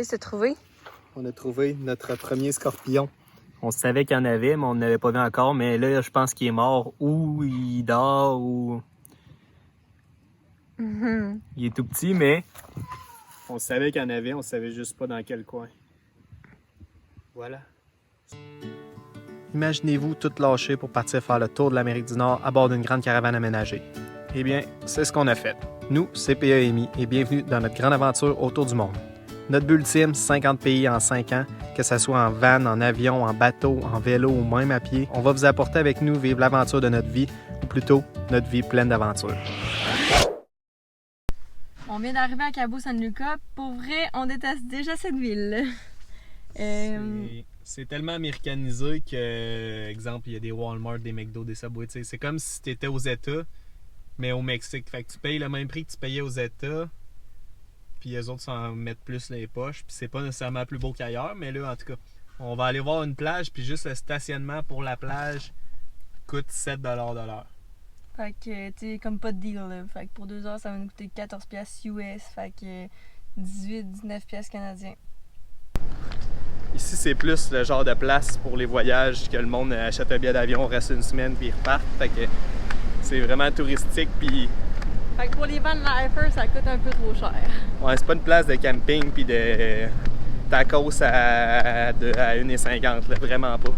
Qu'est-ce que tu as trouvé? On a trouvé notre premier scorpion. On savait qu'il y en avait, mais on ne l'avait pas vu encore. Mais là, je pense qu'il est mort ou il dort ou... Il est tout petit, mais on savait qu'il y en avait. On savait juste pas dans quel coin. Voilà. Imaginez-vous tout lâcher pour partir faire le tour de l'Amérique du Nord à bord d'une grande caravane aménagée. Eh bien, c'est ce qu'on a fait. Nous, c'est PAMI et bienvenue dans notre grande aventure autour du monde. Notre but ultime, 50 pays en 5 ans, que ce soit en van, en avion, en bateau, en vélo ou même à pied. On va vous apporter avec nous vivre l'aventure de notre vie, ou plutôt notre vie pleine d'aventures. On vient d'arriver à Cabo San Lucas. Pour vrai, on déteste déjà cette ville. C'est tellement américanisé que, exemple, il y a des Walmart, des McDo, des Subway. C'est comme si tu étais aux États, mais au Mexique. Fait que tu payes le même prix que tu payais aux États, puis les autres s'en mettent plus les poches. Puis c'est pas nécessairement plus beau qu'ailleurs, mais là, en tout cas, on va aller voir une plage, puis juste le stationnement pour la plage coûte 7$ de l'heure. Fait que, tu sais, comme pas de deal, là. Fait que pour 2 heures, ça va nous coûter 14$ US. Fait que 18-19$ canadiens. Ici, c'est plus le genre de place pour les voyages que le monde achète un billet d'avion, reste une semaine, puis ils repartent. Fait que c'est vraiment touristique, puis... Fait que pour les van lifers, ça coûte un peu trop cher. Ouais, c'est pas une place de camping, puis de tacos à 1,50$, là, vraiment pas.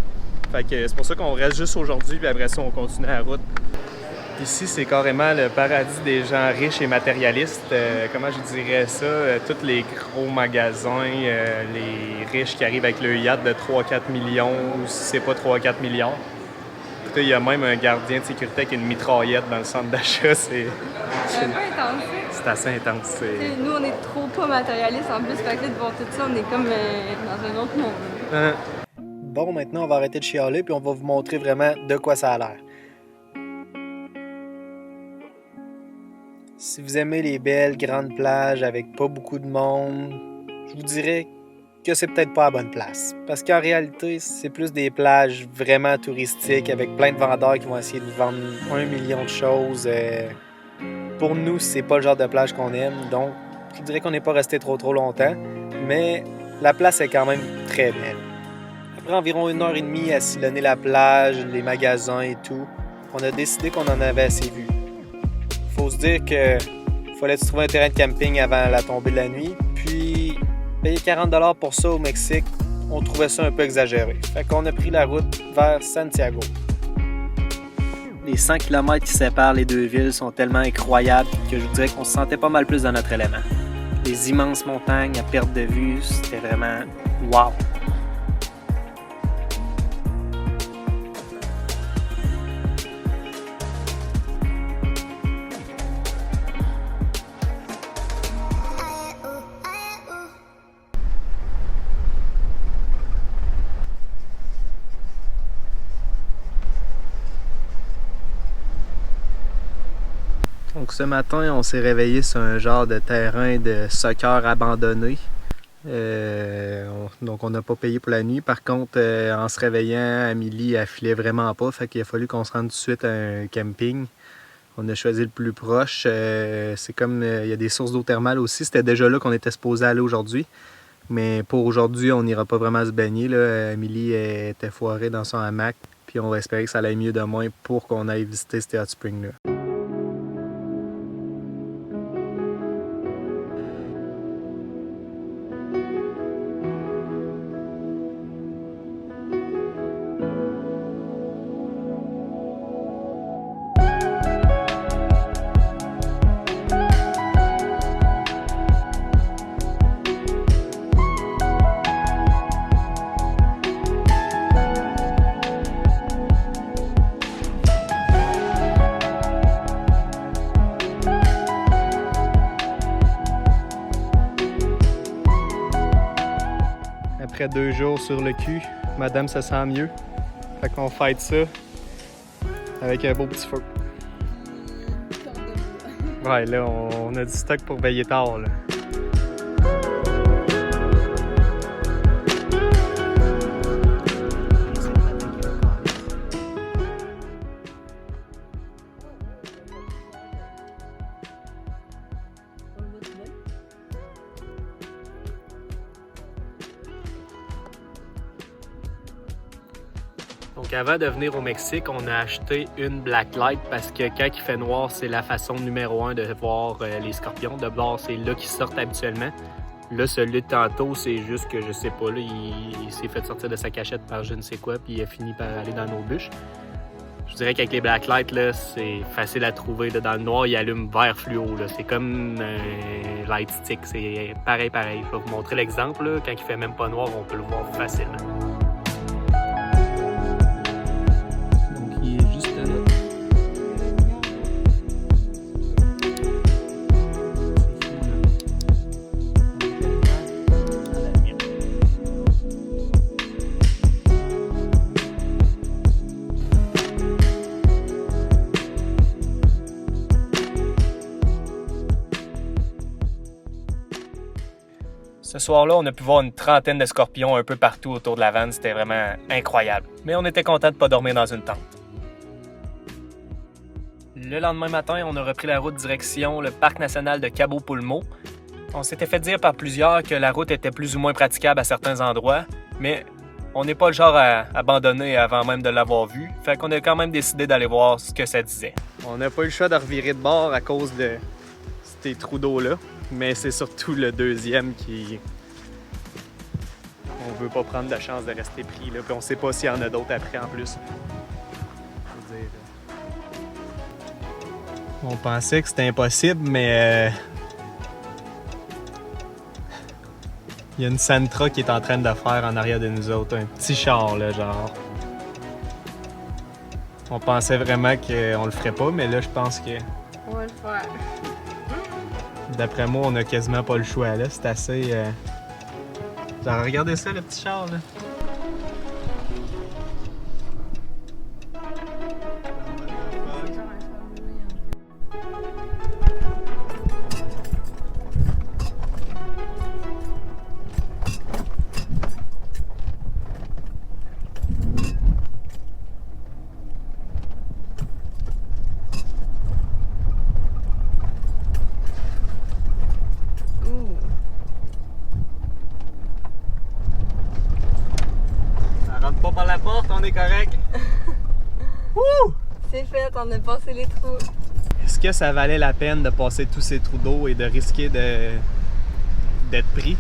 Fait que c'est pour ça qu'on reste juste aujourd'hui, puis après ça, on continue la route. Ici, c'est carrément le paradis des gens riches et matérialistes. Comment je dirais ça? Tous les gros magasins, les riches qui arrivent avec le yacht de 3-4 millions, ou si c'est pas 3-4 millions. Écoutez, il y a même un gardien de sécurité avec une mitraillette dans le centre d'achat. C'est un peu intense. C'est assez intense. Nous, on est trop pas matérialistes en plus. Fait que là, devant tout ça, on est comme dans un autre monde. Bon, maintenant, on va arrêter de chialer, puis on va vous montrer vraiment de quoi ça a l'air. Si vous aimez les belles grandes plages avec pas beaucoup de monde, je vous dirais que c'est peut-être pas la bonne place. Parce qu'en réalité, c'est plus des plages vraiment touristiques avec plein de vendeurs qui vont essayer de vendre 1 million de choses. Pour nous, c'est pas le genre de plage qu'on aime, donc je dirais qu'on n'est pas resté trop longtemps, mais la place est quand même très belle. Après environ 1h30 à sillonner la plage, les magasins et tout, on a décidé qu'on en avait assez vu. Faut se dire que fallait se trouver un terrain de camping avant la tombée de la nuit, puis payer 40$ pour ça au Mexique, on trouvait ça un peu exagéré. Fait qu'on a pris la route vers Santiago. Les 100 km qui séparent les deux villes sont tellement incroyables que je vous dirais qu'on se sentait pas mal plus dans notre élément. Les immenses montagnes à perte de vue, c'était vraiment wow! Donc ce matin, on s'est réveillé sur un genre de terrain de soccer abandonné. Donc on n'a pas payé pour la nuit. Par contre, en se réveillant, Amélie, elle filait vraiment pas. Fait qu'il a fallu qu'on se rende tout de suite à un camping. On a choisi le plus proche. C'est comme il y a des sources d'eau thermale aussi. C'était déjà là qu'on était supposé aller aujourd'hui. Mais pour aujourd'hui, on n'ira pas vraiment se baigner, là. Amélie était foirée dans son hamac. Puis on va espérer que ça aille mieux demain pour qu'on aille visiter ces hot springs-là. Après 2 jours sur le cul, madame se sent mieux. Fait qu'on fête ça avec un beau petit feu. Ouais, là, on a du stock pour veiller tard, là. Donc avant de venir au Mexique, on a acheté une blacklight parce que quand il fait noir, c'est la façon numéro 1 de voir les scorpions. De bord, c'est là qu'ils sortent habituellement. Là, celui de tantôt, c'est juste que je sais pas, là, il s'est fait sortir de sa cachette par je ne sais quoi, puis il a fini par aller dans nos bûches. Je dirais qu'avec les blacklights, là, c'est facile à trouver. Là, dans le noir, il allume vert fluo. Là. C'est comme un light stick. C'est pareil. Je vais vous montrer l'exemple. Là. Quand il fait même pas noir, on peut le voir facilement. Donc, il est juste là. Ce soir-là, on a pu voir une trentaine de scorpions un peu partout autour de la vanne. C'était vraiment incroyable. Mais on était content de ne pas dormir dans une tente. Le lendemain matin, on a repris la route direction le parc national de Cabo Pulmo. On s'était fait dire par plusieurs que la route était plus ou moins praticable à certains endroits, mais on n'est pas le genre à abandonner avant même de l'avoir vu. Fait qu'on a quand même décidé d'aller voir ce que ça disait. On n'a pas eu le choix de revirer de bord à cause de ces trous d'eau-là. Mais c'est surtout le deuxième qui... On veut pas prendre la chance de rester pris, là. Puis on sait pas s'il y en a d'autres après en plus. Je veux dire, on pensait que c'était impossible, mais... Il y a une Sentra qui est en train de faire en arrière de nous autres. Un petit char, là, genre. On pensait vraiment qu'on le ferait pas, mais là, je pense que... On va le faire. D'après moi, on a quasiment pas le choix, là. C'est assez... Genre, regardez ça, le petit char, là. Pas par la porte, on est correct. Wouh! C'est fait, on a passé les trous. Est-ce que ça valait la peine de passer tous ces trous d'eau et de risquer d'être pris?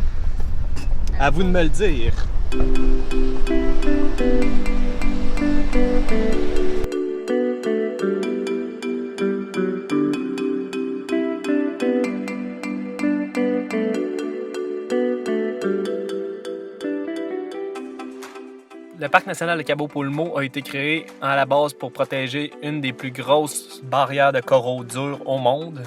À vous de me le dire. Le parc national de Cabo Pulmo a été créé à la base pour protéger une des plus grosses barrières de coraux durs au monde.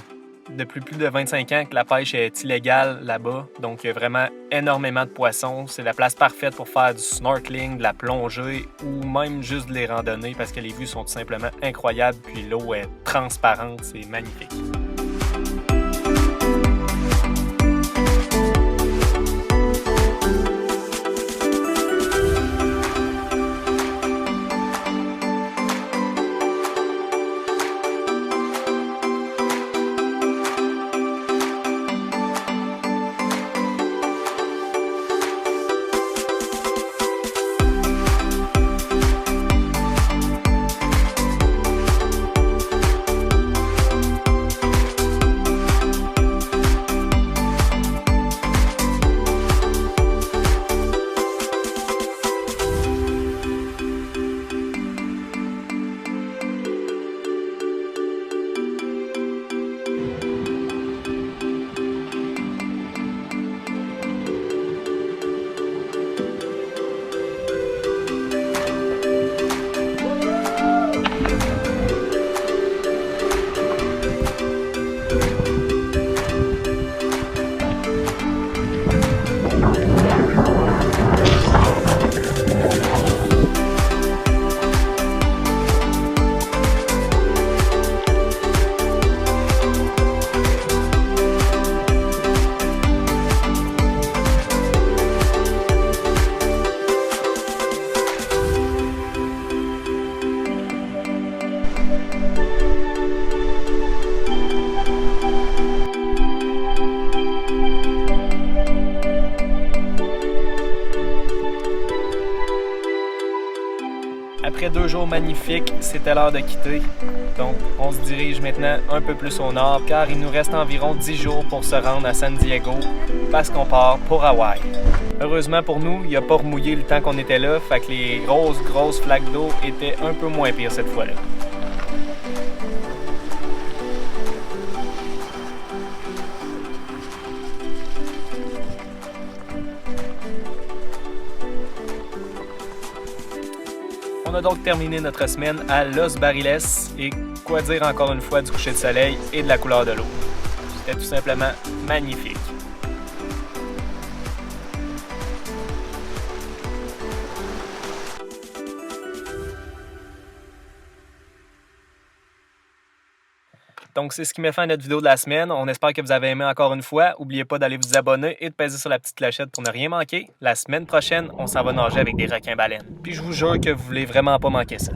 Depuis plus de 25 ans que la pêche est illégale là-bas, donc il y a vraiment énormément de poissons. C'est la place parfaite pour faire du snorkeling, de la plongée ou même juste de les randonnées parce que les vues sont tout simplement incroyables puis l'eau est transparente, c'est magnifique. Après 2 jours magnifiques, c'était l'heure de quitter. Donc, on se dirige maintenant un peu plus au nord, car il nous reste environ 10 jours pour se rendre à San Diego, parce qu'on part pour Hawaï. Heureusement pour nous, il n'a pas remouillé le temps qu'on était là, fait que les grosses flaques d'eau étaient un peu moins pires cette fois-là. On a donc terminé notre semaine à Los Barriles et quoi dire encore une fois du coucher de soleil et de la couleur de l'eau. C'était tout simplement magnifique. Donc, c'est ce qui met fin à notre vidéo de la semaine. On espère que vous avez aimé encore une fois. N'oubliez pas d'aller vous abonner et de peser sur la petite clochette pour ne rien manquer. La semaine prochaine, on s'en va nager avec des requins-baleines. Puis je vous jure que vous voulez vraiment pas manquer ça.